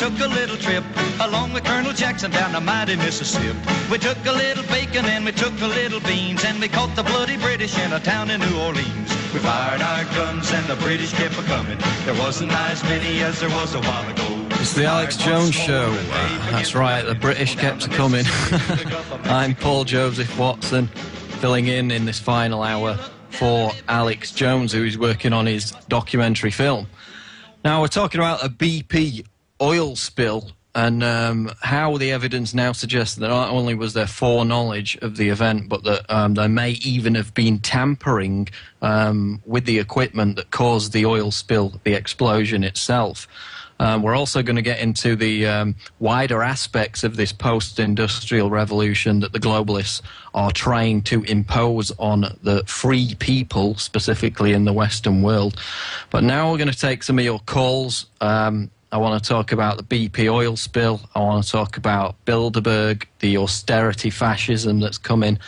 took a little trip along with Colonel Jackson down the mighty Mississippi. We took a little bacon and we took a little beans, and we caught the bloody British in a town in New Orleans. We fired our guns and the British kept a-coming. There wasn't as many as there was a while ago. It's the Alex Jones Show. That's right, the British kept a-coming. I'm Paul Joseph Watson, filling in this final hour for Alex Jones, who is working on his documentary film. Now, we're talking about a BP oil spill and how the evidence now suggests that not only was there foreknowledge of the event, but that there may even have been tampering with the equipment that caused the oil spill, the explosion itself. We're also going to get into the wider aspects of this post-industrial revolution that the globalists are trying to impose on the free people, specifically in the Western world. But now we're going to take some of your calls. I want to talk about the BP oil spill. I want to talk about Bilderberg, the austerity fascism that's coming.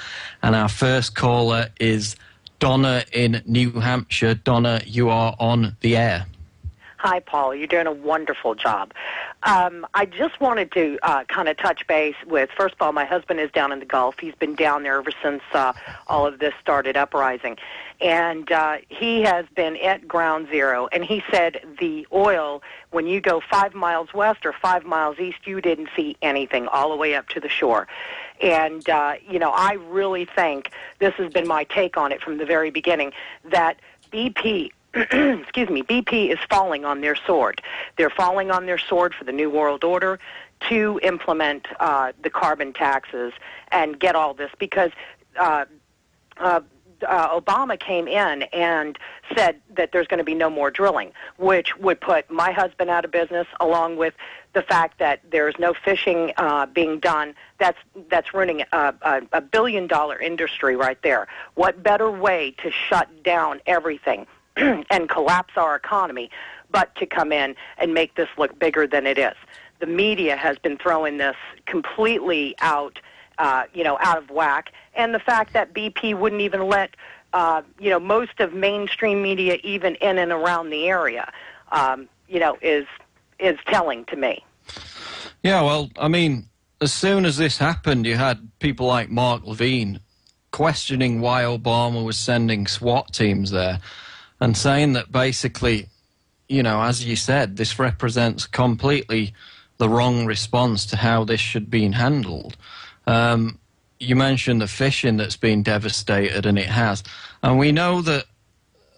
And our first caller is Donna in New Hampshire. Donna, you are on the air. Hi, Paul. You're doing a wonderful job. I just wanted to kind of touch base with, first of all, my husband is down in the Gulf. He's been down there ever since all of this started uprising. And he has been at ground zero. And he said the oil, when you go 5 miles west or 5 miles east, you didn't see anything all the way up to the shore. And, you know, I really think this has been my take on it from the very beginning, that BP... BP is falling on their sword. They're falling on their sword for the New World Order to implement the carbon taxes and get all this, because Obama came in and said that there's going to be no more drilling, which would put my husband out of business, along with the fact that there's no fishing being done. That's ruining a $1 billion industry right there. What better way to shut down everything and collapse our economy, but to come in and make this look bigger than it is? The media has been throwing this completely out of whack, and the fact that BP wouldn't even let, most of mainstream media even in and around the area, is telling to me. Yeah, well, I mean, as soon as this happened, you had people like Mark Levine questioning why Obama was sending SWAT teams there, and saying that basically, as you said, this represents completely the wrong response to how this should be handled. You mentioned the fishing that's been devastated, and it has. And we know that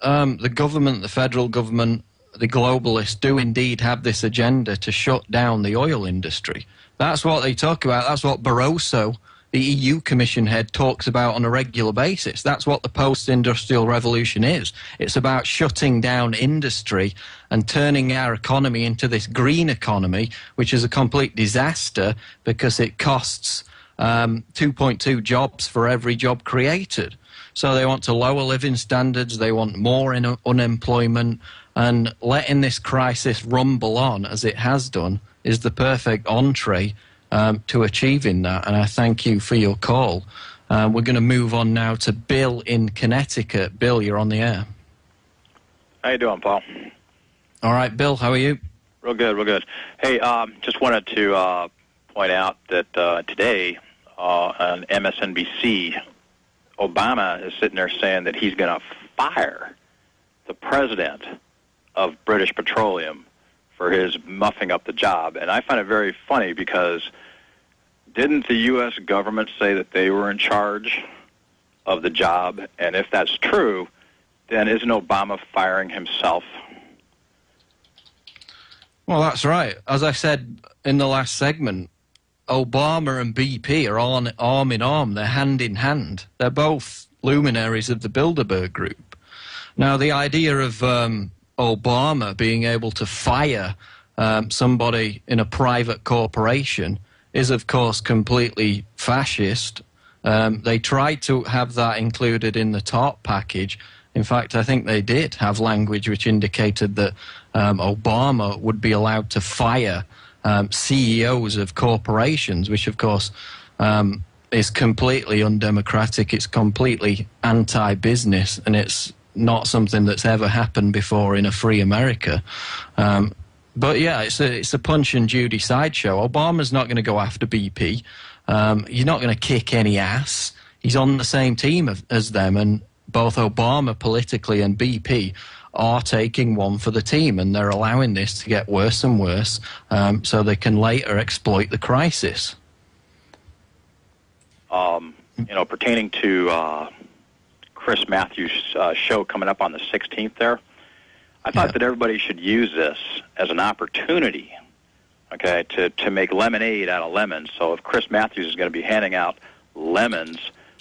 the government, the federal government, the globalists do indeed have this agenda to shut down the oil industry. That's what they talk about. That's what Barroso, the EU Commission head, talks about on a regular basis. That's what the post-industrial revolution is. It's about shutting down industry and turning our economy into this green economy, which is a complete disaster because it costs 2.2 jobs for every job created. So they want to lower living standards, they want more unemployment, and letting this crisis rumble on as it has done is the perfect entree to achieving that, and I thank you for your call. We're going to move on now to Bill in Connecticut. Bill, you're on the air. How you doing, Paul? All right, Bill, how are you? Real good, real good. Hey, just wanted to point out that today on MSNBC, Obama is sitting there saying that he's going to fire the president of British Petroleum for his muffing up the job. And I find it very funny because didn't the U.S. government say that they were in charge of the job? And if that's true, then isn't Obama firing himself? Well, that's right. As I said in the last segment, Obama and BP are arm in arm. They're hand in hand. They're both luminaries of the Bilderberg Group. Now, the idea of Obama being able to fire somebody in a private corporation is, of course, completely fascist. They tried to have that included in the TARP package. In fact, I think they did have language which indicated that Obama would be allowed to fire CEOs of corporations, which, of course, is completely undemocratic. It's completely anti-business, and it's not something that's ever happened before in a free America. But yeah, it's a Punch and Judy sideshow. Obama's not going to go after BP. He's not going to kick any ass. He's on the same team as them, and both Obama politically and BP are taking one for the team, and they're allowing this to get worse and worse so they can later exploit the crisis. Pertaining to Chris Matthews' show coming up on the 16th there, I thought that everybody should use this as an opportunity, okay, to make lemonade out of lemons. So if Chris Matthews is going to be handing out lemons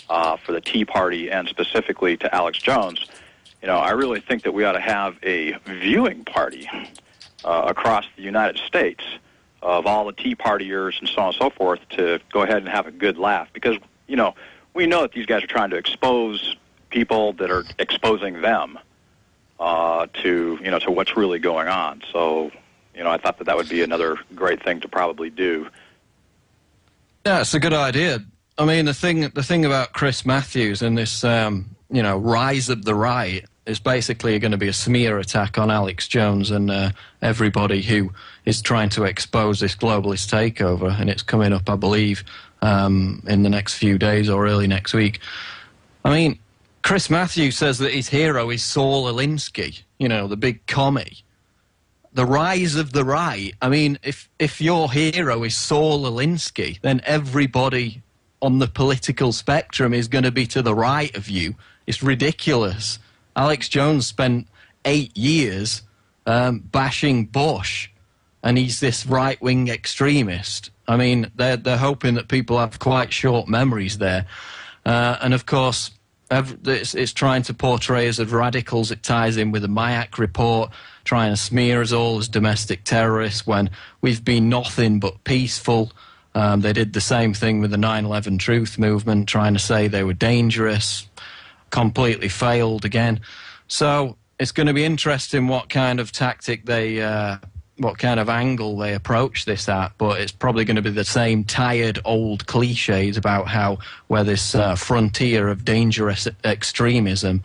for the Tea Party and specifically to Alex Jones, I really think that we ought to have a viewing party across the United States of all the Tea Partiers and so on and so forth to go ahead and have a good laugh. Because, we know that these guys are trying to expose people that are exposing them to what's really going on. So, I thought that would be another great thing to probably do. Yeah, it's a good idea. I mean, the thing about Chris Matthews and this, rise of the right is basically going to be a smear attack on Alex Jones and everybody who is trying to expose this globalist takeover, and it's coming up, I believe, in the next few days or early next week. I mean, Chris Matthews says that his hero is Saul Alinsky, the big commie. The rise of the right. I mean, if your hero is Saul Alinsky, then everybody on the political spectrum is going to be to the right of you. It's ridiculous. Alex Jones spent 8 years bashing Bush, and he's this right-wing extremist. I mean, they're hoping that people have quite short memories there. And, of course, it's trying to portray us as radicals. It ties in with the Mayak report, trying to smear us all as domestic terrorists when we've been nothing but peaceful. They did the same thing with the 9/11 Truth movement, trying to say they were dangerous. Completely failed again. So it's going to be interesting what kind of tactic what kind of angle they approach this at, but it's probably going to be the same tired old cliches about how we're this frontier of dangerous extremism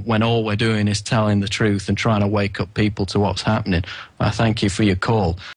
when all we're doing is telling the truth and trying to wake up people to what's happening. I thank you for your call.